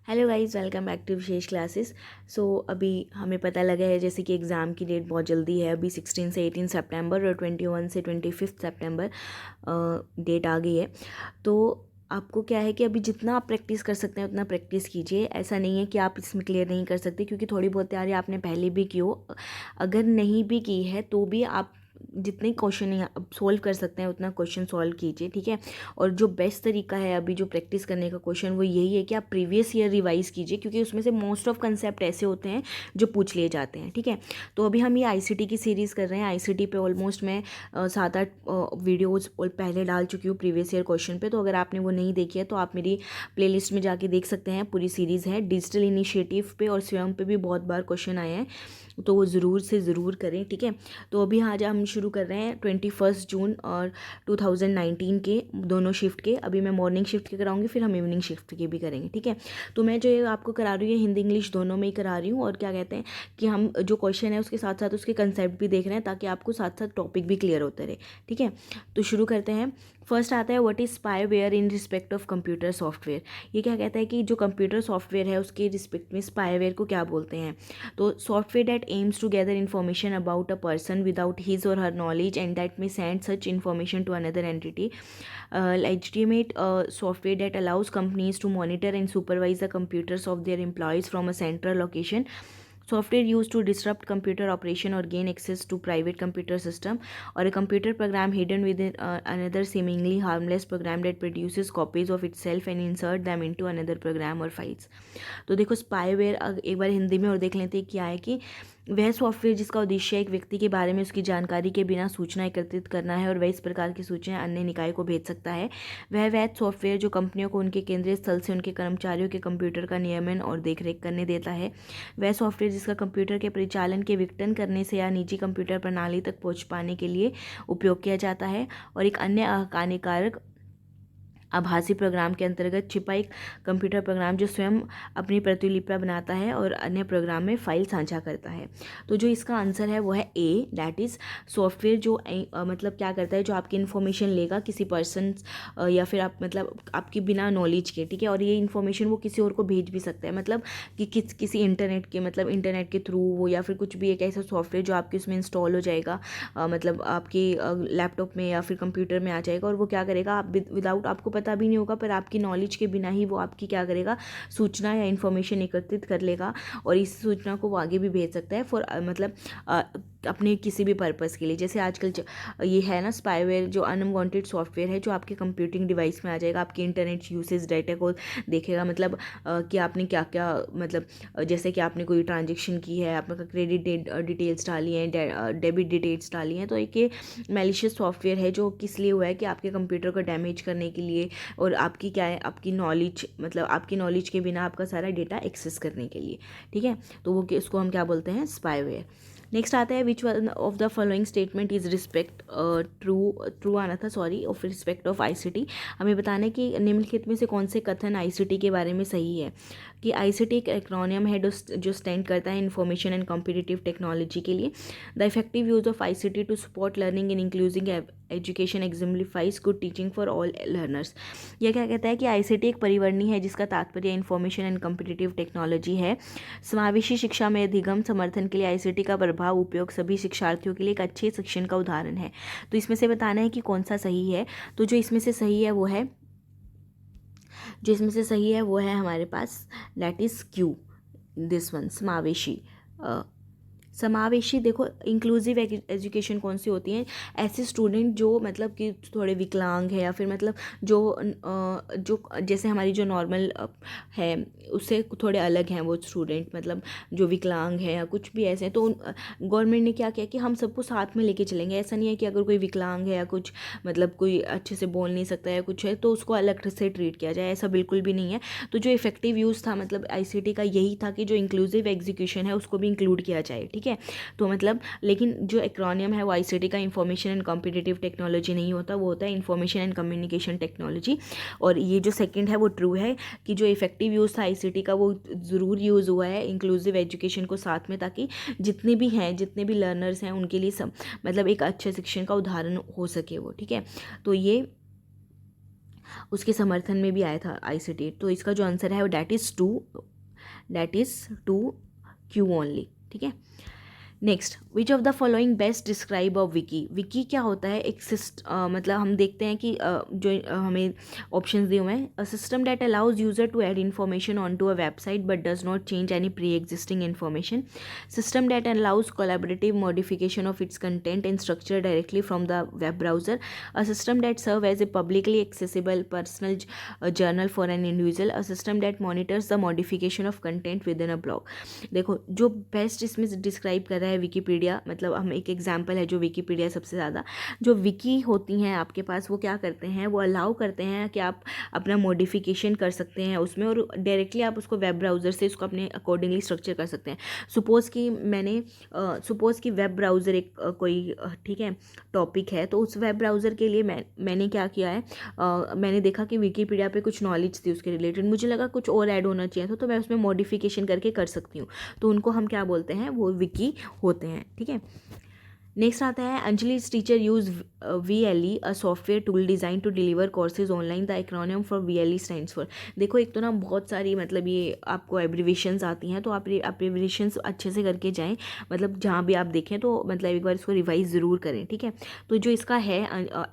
Hello guys, welcome back to Vishesh classes. अभी हमें पता लगा है जैसे कि एग्ज़ाम की डेट बहुत जल्दी है। अभी 16 से 18 सितंबर और 21 से 25 सितंबर डेट आ गई है। तो आपको क्या है कि अभी जितना आप प्रैक्टिस कर सकते हैं उतना प्रैक्टिस कीजिए। ऐसा नहीं है कि आप इसमें क्लियर नहीं कर सकते, क्योंकि थोड़ी बहुत तैयारी आपने पहले भी की हो। अगर नहीं भी की है तो भी आप जितने क्वेश्चन सोल्व कर सकते हैं उतना क्वेश्चन सॉल्व कीजिए, ठीक है। और जो बेस्ट तरीका है अभी जो प्रैक्टिस करने का क्वेश्चन, वो यही है कि आप प्रीवियस ईयर रिवाइज कीजिए, क्योंकि उसमें से मोस्ट ऑफ कंसेप्ट ऐसे होते हैं जो पूछ लिए जाते हैं, ठीक है। तो अभी हम ये आईसीटी की सीरीज़ कर रहे हैं। आईसीटी पे ऑलमोस्ट मैं 7-8 वीडियोज़ पहले डाल चुकी हूँ प्रीवियस ईयर क्वेश्चन पे। तो अगर आपने वो नहीं देखी है तो आप मेरी प्लेलिस्ट में जाके देख सकते हैं। पूरी सीरीज़ है। डिजिटल इनिशिएटिव पे और स्वयं पे भी बहुत बार क्वेश्चन आए हैं, तो वो ज़रूर से ज़रूर करें, ठीक है। तो अभी आज हम शुरू कर रहे हैं 21 जून और 2019 के दोनों शिफ्ट के। अभी मैं मॉर्निंग शिफ्ट के कराऊंगी, फिर हम इवनिंग शिफ्ट के भी करेंगे, ठीक है। तो मैं जो ये आपको करा रही हूँ हिंदी इंग्लिश दोनों में ही करा रही हूँ। और क्या कहते हैं कि हम जो क्वेश्चन है उसके साथ साथ उसके कंसेप्ट भी देख रहे हैं, ताकि आपको साथ साथ टॉपिक भी क्लियर होते रहे, ठीक है। तो शुरू करते हैं। फर्स्ट आता है what is spyware in respect of computer software. ये क्या कहता है कि जो कंप्यूटर सॉफ्टवेयर है उसके रिस्पेक्ट में स्पाईवेयर को क्या बोलते हैं। तो software that aims to gather information about a person without his or her knowledge and that may send such information to another entity. legitimate software that allows companies to monitor and supervise the computers of their employees from a central location. Software used to disrupt computer operation or gain access to private computer system, or a computer program hidden within another seemingly harmless program that produces copies of itself and insert them into another program or files. तो देखो spyware एक बार हिंदी में और देख लेते हैं क्या है कि वह सॉफ्टवेयर जिसका उद्देश्य एक व्यक्ति के बारे में उसकी जानकारी के बिना सूचना एकत्रित करना है और वह इस प्रकार की सूचनाएं अन्य निकाय को भेज सकता है। वह वैध सॉफ्टवेयर जो कंपनियों को उनके केंद्रीय स्थल से उनके कर्मचारियों के कंप्यूटर का नियमन और देखरेख करने देता है। वह सॉफ्टवेयर जिसका कंप्यूटर के परिचालन के विघटन करने से या निजी कंप्यूटर प्रणाली तक पहुंच पाने के लिए उपयोग किया जाता है। और एक अन्य हानिकारक आभासी प्रोग्राम के अंतर्गत छिपा एक कंप्यूटर प्रोग्राम जो स्वयं अपनी प्रतिलिपियां बनाता है और अन्य प्रोग्राम में फाइल साझा करता है। तो जो इसका आंसर है वो है ए, दैट इज़ सॉफ्टवेयर जो मतलब क्या करता है, जो आपकी इन्फॉर्मेशन लेगा किसी पर्सन या फिर आप मतलब आपकी बिना नॉलेज के, ठीक है। और ये इन्फॉर्मेशन वो किसी और को भेज भी सकता है, मतलब कि किसी इंटरनेट के मतलब इंटरनेट के थ्रू वो, या फिर कुछ भी एक ऐसा सॉफ्टवेयर जो आपके उसमें इंस्टॉल हो जाएगा, मतलब आपके लैपटॉप में या फिर कंप्यूटर में आ जाएगा। और वो क्या करेगा, आप विदाउट आपको पता भी नहीं होगा, पर आपकी नॉलेज के बिना ही वो आपकी क्या करेगा, सूचना या इन्फॉर्मेशन एकत्रित कर लेगा और इस सूचना को वो आगे भी भेज सकता है फॉर मतलब अपने किसी भी पर्पज़ के लिए। जैसे आजकल ये है ना स्पाईवेयर, जो अनवांटेड सॉफ्टवेयर है जो आपके कंप्यूटिंग डिवाइस में आ जाएगा, आपके इंटरनेट यूसेज डाटा को देखेगा, मतलब कि आपने क्या क्या मतलब जैसे कि आपने कोई ट्रांजेक्शन की है, आपका क्रेडिट डिटेल्स डाली हैं, डेबिट डिटेल्स डाली हैं। तो एक ये मैलिशियस सॉफ्टवेयर है जो किस लिए हुआ है कि आपके कंप्यूटर को डैमेज करने के लिए, और आपकी क्या है, आपकी नॉलेज मतलब आपकी नॉलेज के बिना आपका सारा डेटा एक्सेस करने के लिए, ठीक है। तो वो इसको हम क्या बोलते हैं, स्पाईवेयर। नेक्स्ट आता है विच one of the following statement is respect true आना था, sorry, of respect of ICT. हमें बताना है कि निम्नलिखित में से कौन से कथन आईसीटी के बारे में सही है। कि आईसीटी एक एक्रोनियम है जो स्टैंड करता है इंफॉर्मेशन एंड कॉम्पिटिटिव टेक्नोलॉजी के लिए। The effective use of ICT to support learning in inclusive education exemplifies good teaching for all learners. यह क्या कहता है कि आईसीटी एक परिवर्णी है जिसका तात्पर्य इंफॉर्मेशन एंड कॉम्पिटिटिव टेक्नोलॉजी है। समावेशी शिक्षा में अधिगम समर्थन के लिए आईसीटी का प्रभाव उपयोग सभी शिक्षार्थियों के लिए एक अच्छे शिक्षण का उदाहरण है। तो इसमें से बताना है कि कौन सा सही है। तो जो इसमें से सही है वो है हमारे पास, that is Q, this one, समावेशी। समावेशी देखो, इंक्लूसिव एजुकेशन कौन सी होती है, ऐसे स्टूडेंट जो मतलब कि थोड़े विकलांग है, या फिर मतलब जो जैसे हमारी जो नॉर्मल है उससे थोड़े अलग हैं वो स्टूडेंट, मतलब जो विकलांग है या कुछ भी ऐसे हैं। तो गवर्नमेंट ने क्या किया कि हम सबको साथ में लेके चलेंगे। ऐसा नहीं है कि अगर कोई विकलांग है या कुछ मतलब कोई अच्छे से बोल नहीं सकता है कुछ है तो उसको अलग से ट्रीट किया जाए, ऐसा बिल्कुल भी नहीं है। तो जो इफेक्टिव यूज़ था मतलब आईसीटी का यही था कि जो इंक्लूसिव एग्जीक्यूशन है उसको भी इंक्लूड किया जाए, ठीक है। तो मतलब लेकिन जो एक्रोनियम है वो आईसीटी का इंफॉर्मेशन एंड कॉम्पिटिटिव टेक्नोलॉजी नहीं होता, वो होता है इंफॉर्मेशन एंड कम्युनिकेशन टेक्नोलॉजी। और ये जो सेकंड है वो ट्रू है कि जो इफेक्टिव यूज़ था आईसीटी का वो ज़रूर यूज़ हुआ है इंक्लूसिव एजुकेशन को साथ में, ताकि जितने भी लर्नर्स हैं उनके लिए सब मतलब एक अच्छे शिक्षण का उदाहरण हो सके वो, ठीक है। तो ये उसके समर्थन में भी आया था ICT। तो इसका जो आंसर है वो that is two Q only, ठीक है। Next, which of the following best describe a wiki. Wiki क्या होता है, एक मतलब हम देखते हैं कि जो हमें ऑप्शंस दिए हुए हैं, a system that allows user to add information on to a website but does not change any pre existing information, system that allows collaborative modification of its content and structure directly from the web browser, a system that serve as a publicly accessible personal journal for an individual, a system that monitors the modification of content within a blog. देखो जो best इसमें describe कर रहा है Wikipedia, मतलब हम एक example है जो विकीपीडिया सबसे ज़्यादा जो विकी होती हैं आपके पास, वो क्या करते हैं, वो अलाउ करते हैं कि आप अपना मॉडिफिकेशन कर सकते हैं उसमें, और डायरेक्टली आप उसको वेब ब्राउज़र से उसको अपने अकॉर्डिंगली स्ट्रक्चर कर सकते हैं। सपोज़ कि वेब ब्राउज़र एक कोई ठीक है टॉपिक है, तो उस वेब ब्राउज़र के लिए मैंने क्या किया है, मैंने देखा कि विकीपीडिया पे कुछ नॉलेज थी उसके रिलेटेड, मुझे लगा कुछ और ऐड होना चाहिए था, तो मैं उसमें मॉडिफिकेशन करके कर सकती हूँ, तो उनको हम क्या बोलते हैं, वो विकी होते हैं, ठीक है। नेक्स्ट आता है Anjali's teacher use VLE a software tool design to deliver courses online, the acronym for VLE stands for. देखो एक तो ना बहुत सारी मतलब ये आपको एब्रीविएशंस आती हैं, तो आप एब्रीविएशंस अच्छे से करके जाएं, मतलब जहाँ भी आप देखें तो मतलब एक बार इसको रिवाइज ज़रूर करें, ठीक है। तो जो इसका है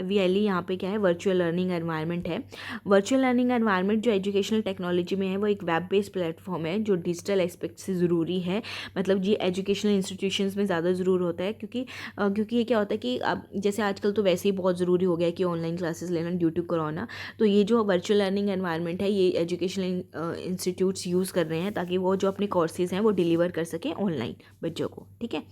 VLE यहाँ पे क्या है, वर्चुअल लर्निंग एनवायरनमेंट है। वर्चुअल लर्निंग एनवायरनमेंट जो एजुकेशनल टेक्नोलॉजी में है, वो एक वेब बेस्ड प्लेटफॉर्म है जो डिजिटल एस्पेक्ट से ज़रूरी है, मतलब ये एजुकेशनल इंस्टीट्यूशंस में ज़्यादा ज़रूर होता है, क्योंकि ये क्या होता है कि अब जैसे आजकल तो वैसे ही बहुत ज़रूरी हो गया है कि ऑनलाइन क्लासेस लेना ड्यू टू कोरोना, तो ये जो वर्चुअल लर्निंग एनवायरनमेंट है ये एजुकेशनल इंस्टीट्यूट्स यूज़ कर रहे हैं ताकि वो जो अपने कोर्सेज हैं वो डिलीवर कर सकें ऑनलाइन बच्चों को, ठीक है।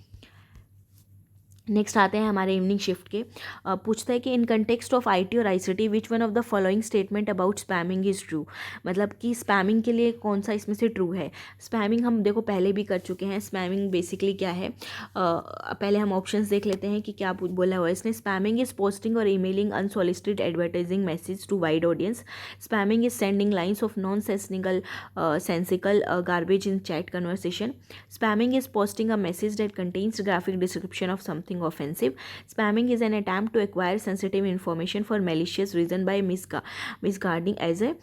नेक्स्ट आते हैं हमारे इवनिंग शिफ्ट के। पूछता है कि इन कंटेक्स्ट ऑफ IT और ICT which one of the following statement about spamming is true, मतलब कि स्पैमिंग के लिए कौन सा इसमें से ट्रू है। स्पैमिंग हम देखो पहले भी कर चुके हैं, स्पैमिंग बेसिकली क्या है, पहले हम ऑप्शंस देख लेते हैं कि क्या बोला हुआ है इसने। स्पैमिंग इज़ पोस्टिंग और emailing unsolicited advertising message to wide audience, spamming is sending lines of nonsensical garbage in chat conversation, spamming is posting a message that contains graphic description of something offensive, spamming is an attempt to acquire sensitive information for malicious reason by misguiding as a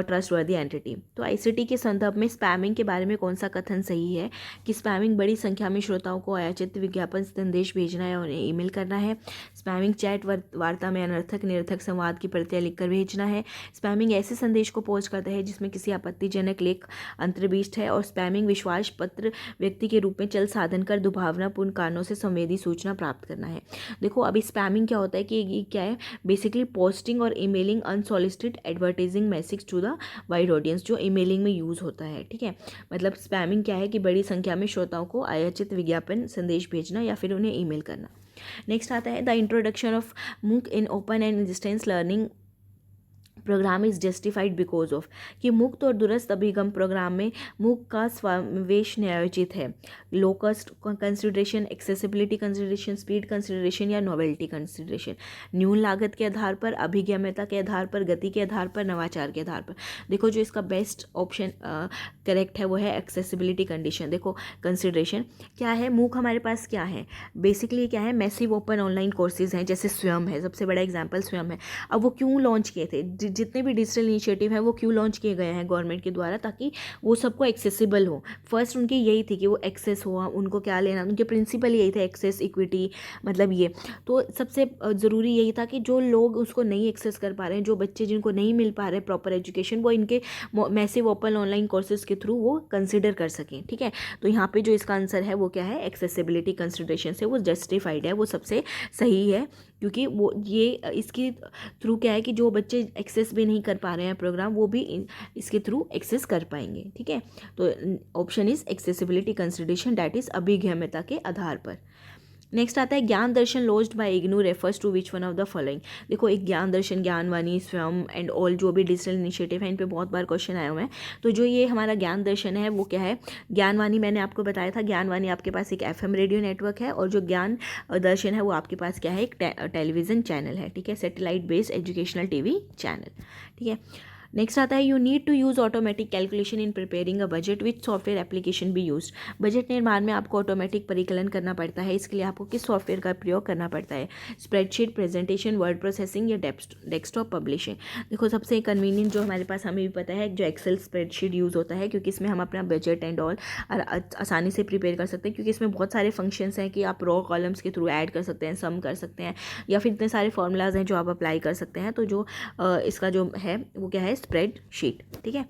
trustworthy entity। तो ICT के संदर्भ में spamming के बारे में कौन सा कथन सही है कि स्पैमिंग बड़ी संख्या में श्रोताओं को अयाचित विज्ञापन संदेश भेजना है, उन्हें ईमेल करना है, स्पैमिंग चैट वार्ता में अनर्थक निरर्थक संवाद की प्रतियां लिखकर भेजना है, स्पैमिंग ऐसे संदेश को पोस्ट करता है जिसमें किसी आपत्तिजनक लेख अंतर्विष्ट है, और स्पैमिंग विश्वास पत्र व्यक्ति के रूप में चल साधन कर दुर्भावनापूर्ण कारणों से संवेदी सूचना प्राप्त करना है। देखो अभी स्पैमिंग क्या होता है कि ये क्या है, बेसिकली पोस्टिंग और emailing unsolicited advertising message to the wide audience, जो ईमेलिंग में यूज़ होता है, ठीक है। मतलब स्पैमिंग क्या है कि बड़ी संख्या में श्रोताओं को अयाचित विज्ञापन संदेश भेजना या फिर उन्हें ईमेल करना। नेक्स्ट आता है the introduction of MOOC in open and distance learning program is justified because of, कि मुक्त और दूरस्थ अभिगम प्रोग्राम में मूक का समावेश न्यायोचित है। Low cost consideration, accessibility consideration, speed consideration या नोवेल्टी कंसिडरेशन, न्यून लागत के आधार पर, अभिगम्यता के आधार पर, गति के आधार पर, नवाचार के आधार पर। देखो जो इसका बेस्ट ऑप्शन करेक्ट है वो है एक्सेसिबिलिटी कंडीशन। देखो कंसिडरेशन क्या है, मूक हमारे पास क्या है, बेसिकली क्या है, मैसिव ओपन ऑनलाइन कोर्सेज हैं, जैसे स्वयं है, सबसे बड़ा एग्जाम्पल स्वयं है। अब वो क्यों लॉन्च किए थे, जितने भी डिजिटल इनिशिएटिव हैं वो क्यों लॉन्च किए गए हैं गवर्नमेंट के द्वारा, ताकि वो सबको एक्सेसिबल हो। फर्स्ट उनकी यही थी कि वो एक्सेस हो, उनको क्या लेना, उनके प्रिंसिपल यही था, एक्सेस, इक्विटी, मतलब ये। तो सबसे ज़रूरी यही था कि जो लोग उसको नहीं एक्सेस कर पा रहे हैं, जो बच्चे जिनको नहीं मिल पा रहे प्रॉपर एजुकेशन, वो इनके मैसिव ओपन ऑनलाइन कोर्सेज के थ्रू वो कंसिडर कर सकें, ठीक है। तो यहाँ पे जो इसका आंसर है वो क्या है, एक्सेसिबिलिटी कंसिडरेशन से वो जस्टिफाइड है, वो सबसे सही है, क्योंकि वो ये इसके थ्रू क्या है कि जो बच्चे एक्सेस भी नहीं कर पा रहे हैं प्रोग्राम, वो भी इसके थ्रू एक्सेस कर पाएंगे, ठीक है। तो option is accessibility consideration, that is अभिगम्यता के आधार पर। नेक्स्ट आता है Gyan Darshan launched by IGNOU refers to which one of the following. देखो एक ज्ञान दर्शन, ज्ञानवाणी, स्वयं एंड ऑल जो भी डिजिटल इनिशिएटिव है, इन पे बहुत बार क्वेश्चन आए हुए हैं। तो जो ये हमारा ज्ञान दर्शन है वो क्या है, ज्ञानवाणी मैंने आपको बताया था, ज्ञानवाणी आपके पास एक FM रेडियो नेटवर्क है, और जो ज्ञान दर्शन है वो आपके पास क्या है, एक टेलीविज़न चैनल है, ठीक है, satellite based educational TV channel, ठीक है। नेक्स्ट आता है you need to use automatic calculation in preparing a budget which software application be used. Budget निर्माण में आपको ऑटोमेटिक परिकलन करना पड़ता है, इसके लिए आपको किस सॉफ्टवेयर का प्रयोग करना पड़ता है? स्प्रेडशीट, प्रेजेंटेशन, वर्ड प्रोसेसिंग या डेस्कटॉप पब्लिशिंग। देखो सबसे कन्वीनियंट जो हमारे पास हमें भी पता है जो एक्सेल स्प्रेडशीट यूज़ होता है, क्योंकि इसमें हम अपना बजट एंड ऑल आसानी से प्रिपेयर कर सकते हैं, क्योंकि इसमें बहुत सारे फंक्शंस हैं कि आप रॉ कॉलम्स के थ्रू ऐड कर सकते हैं, सम कर सकते हैं, या फिर इतने सारे फॉर्मूलाज हैं जो आप अप्लाई कर सकते हैं। तो जो इसका जो है वो क्या है? स्प्रेडशीट। ठीक है।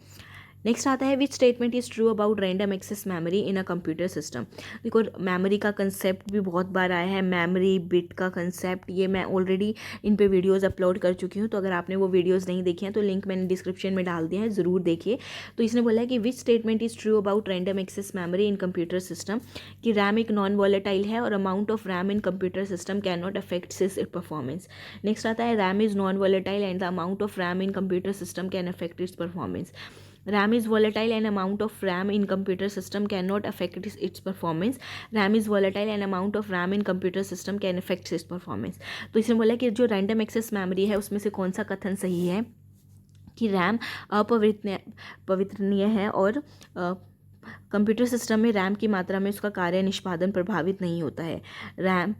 नेक्स्ट आता है which statement is true about random access memory in a computer system. देखो मेमोरी का कंसेप्ट भी बहुत बार आया है, मेमोरी बिट का कंसेप्ट, ये मैं ऑलरेडी इन पे वीडियोस अपलोड कर चुकी हूँ, तो अगर आपने वो वीडियोस नहीं देखी हैं तो लिंक मैंने डिस्क्रिप्शन में डाल दिया है, ज़रूर देखिए। तो इसने बोला है कि which statement is true about random access memory in computer system, कि रैम एक नॉन वॉलेटाइल है और amount of RAM in computer system can not affect its performance. Next आता है RAM is non volatile and the amount of RAM in computer system can affect its performance. RAM is volatile and amount of RAM in computer system cannot affect its performance. RAM is volatile and amount of RAM in computer system can affect its performance. तो इसने बोला कि जो random access memory है उसमें से कौन सा कथन सही है कि रैम अपवित्रनीय है और कंप्यूटर सिस्टम में रैम की मात्रा में उसका कार्य निष्पादन प्रभावित नहीं होता है। रैम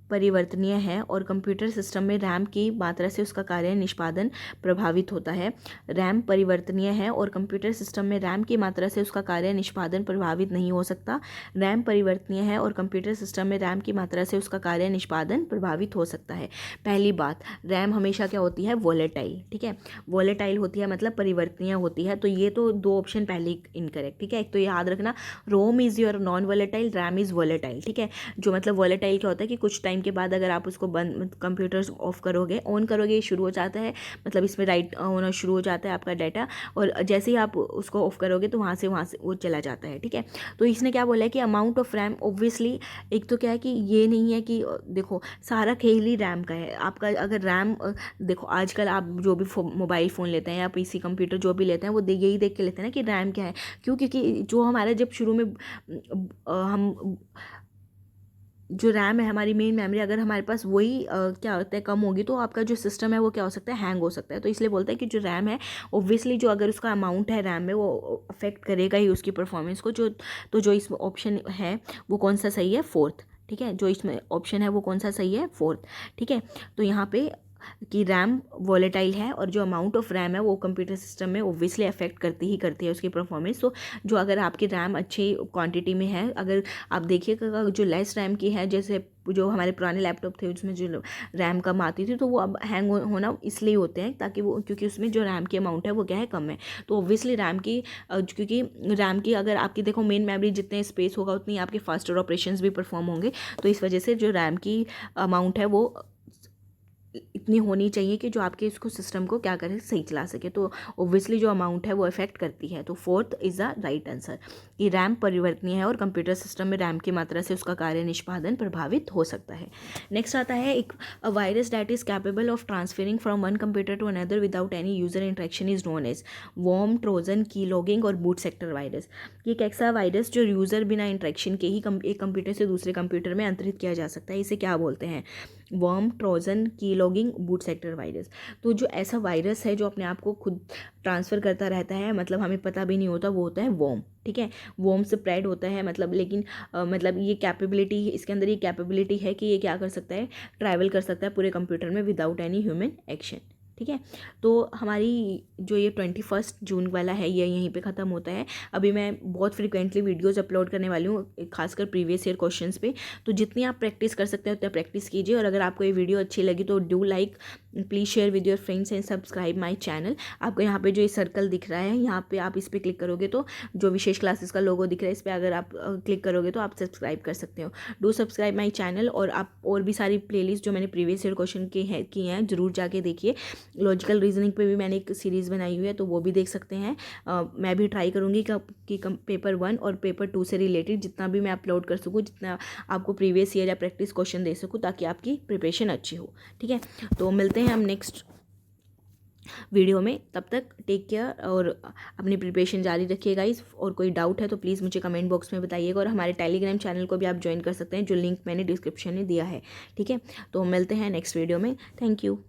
परिवर्तनीय है और कंप्यूटर सिस्टम में रैम की मात्रा से उसका कार्य निष्पादन प्रभावित होता है। रैम परिवर्तनीय है और कंप्यूटर सिस्टम में रैम की मात्रा से उसका कार्य निष्पादन प्रभावित नहीं हो सकता। रैम परिवर्तनीय है और कंप्यूटर सिस्टम में रैम की मात्रा से उसका कार्य निष्पादन प्रभावित हो सकता है। पहली बात, रैम हमेशा क्या होती है? वॉलेटाइल। ठीक है, वॉलेटाइल होती है मतलब परिवर्तनीय होती है, तो ये तो दो ऑप्शन पहले इनकरेक्ट। ठीक है, एक तो याद रखना ROM is your non volatile, RAM is volatile. ठीक है, जो मतलब वॉलेटाइल क्या होता है कि कुछ टाइम के बाद अगर आप उसको बंद कंप्यूटर ऑफ करोगे, ऑन करोगे, ये शुरू हो जाता है, मतलब इसमें राइट होना शुरू हो जाता है आपका डाटा, और जैसे ही आप उसको ऑफ करोगे तो वहाँ से वो चला जाता है। ठीक है, तो इसने क्या बोला है कि अमाउंट ऑफ रैम, ऑब्वियसली एक तो क्या है कि ये नहीं है कि देखो सारा खेल ही रैम का है आपका। अगर रैम देखो आजकल आप जो भी मोबाइल फ़ोन लेते हैं या पीसी कंप्यूटर जो भी लेते हैं वो यही देख के लेते हैं ना कि रैम क्या है। क्यों? क्योंकि जो हमारा जब शुरू में हम जो रैम है हमारी मेन मेमोरी, अगर हमारे पास वही क्या होता है कम होगी तो आपका जो सिस्टम है वो क्या हो सकता है? हैंग हो सकता है। तो इसलिए बोलते हैं कि जो रैम है ऑब्वियसली जो अगर उसका अमाउंट है रैम में वो अफेक्ट करेगा ही उसकी परफॉर्मेंस को। तो जो इसमें ऑप्शन है वो कौन सा सही है? फोर्थ। ठीक है, जो इसमें ऑप्शन है वो कौन सा सही है? फोर्थ। ठीक है, तो यहाँ पे कि रैम वॉलेटाइल है और जो अमाउंट ऑफ रैम है वो कंप्यूटर सिस्टम में ओब्वियसली अफेक्ट करती है उसकी परफॉर्मेंस। तो जो अगर आपकी रैम अच्छी क्वांटिटी में है, अगर आप देखिएगा जो लेस रैम की है, जैसे जो हमारे पुराने लैपटॉप थे उसमें जो रैम कम आती थी तो वो अब हैंग होना इसलिए होते हैं ताकि वो, क्योंकि उसमें जो रैम की अमाउंट है वो क्या है? कम है। तो ऑब्वियसली रैम की क्योंकि रैम की अगर आपकी देखो मेन मेमोरी जितने स्पेस होगा उतनी आपके फास्टर ऑपरेशंस भी परफॉर्म होंगे। तो इस वजह से जो रैम की अमाउंट है वो इतनी होनी चाहिए कि जो आपके इसको सिस्टम को क्या करे? सही चला सके। तो ऑब्वियसली जो अमाउंट है वो इफेक्ट करती है। तो fourth is the right answer कि रैम परिवर्तनीय है और कंप्यूटर सिस्टम में रैम की मात्रा से उसका कार्य निष्पादन प्रभावित हो सकता है। नेक्स्ट आता है एक virus that is capable of transferring from one computer to another without any user interaction is known as worm, trojan, key logging और बूट सेक्टर वायरस। ये एक ऐसा वायरस जो यूज़र बिना इंटरेक्शन के ही एक कंप्यूटर से दूसरे कंप्यूटर में अंतरित किया जा सकता है, इसे क्या बोलते हैं? Worm, Trojan, key logging, boot sector virus. तो जो ऐसा वायरस है जो अपने आप को खुद ट्रांसफ़र करता रहता है, मतलब हमें पता भी नहीं होता, वो होता है वर्म। ठीक है, वर्म स्प्रेड होता है मतलब, लेकिन मतलब ये कैपेबिलिटी, इसके अंदर ये कैपेबिलिटी है कि ये क्या कर सकता है? ट्रैवल कर सकता है पूरे कंप्यूटर में विदाउट एनी ह्यूमन एक्शन। ठीक है, तो हमारी जो ये 21 जून वाला है ये यहीं पे ख़त्म होता है। अभी मैं बहुत फ्रिक्वेंटली वीडियोस अपलोड करने वाली हूँ, खासकर प्रीवियस ईयर क्वेश्चंस पे। तो जितनी आप प्रैक्टिस कर सकते हैं उतना प्रैक्टिस कीजिए, और अगर आपको ये वीडियो अच्छी लगी तो do like, please share with your friends and subscribe my channel. आपको यहाँ पे जो ये सर्कल दिख रहा है, यहाँ पे आप इस पर क्लिक करोगे तो जो विशेष क्लासेस का लोगो दिख रहा है इस पर अगर आप क्लिक करोगे तो आप सब्सक्राइब कर सकते हो। डू सब्सक्राइब माई चैनल, और आप और भी सारी प्लेलिस्ट जो मैंने प्रीवियस ईयर क्वेश्चन की हैं ज़रूर जाके देखिए। लॉजिकल रीजनिंग पे भी मैंने एक सीरीज़ बनाई हुई है तो वो भी देख सकते हैं। मैं भी ट्राई करूँगी कि पेपर 1 और पेपर 2 से रिलेटेड जितना भी मैं अपलोड कर सकूँ, जितना आपको प्रीवियस ईयर या प्रैक्टिस क्वेश्चन दे सकूँ, ताकि आपकी प्रिपरेशन अच्छी हो। ठीक है, तो मिलते हैं हम नेक्स्ट वीडियो में। तब तक टेक केयर और अपनी प्रिपरेशन जारी रखिएगा। और कोई डाउट है तो प्लीज़ मुझे कमेंट बॉक्स में बताइएगा, और हमारे टेलीग्राम चैनल को भी आप ज्वाइन कर सकते हैं जो लिंक मैंने डिस्क्रिप्शन में दिया है। ठीक है, तो मिलते हैं नेक्स्ट वीडियो में। Thank you.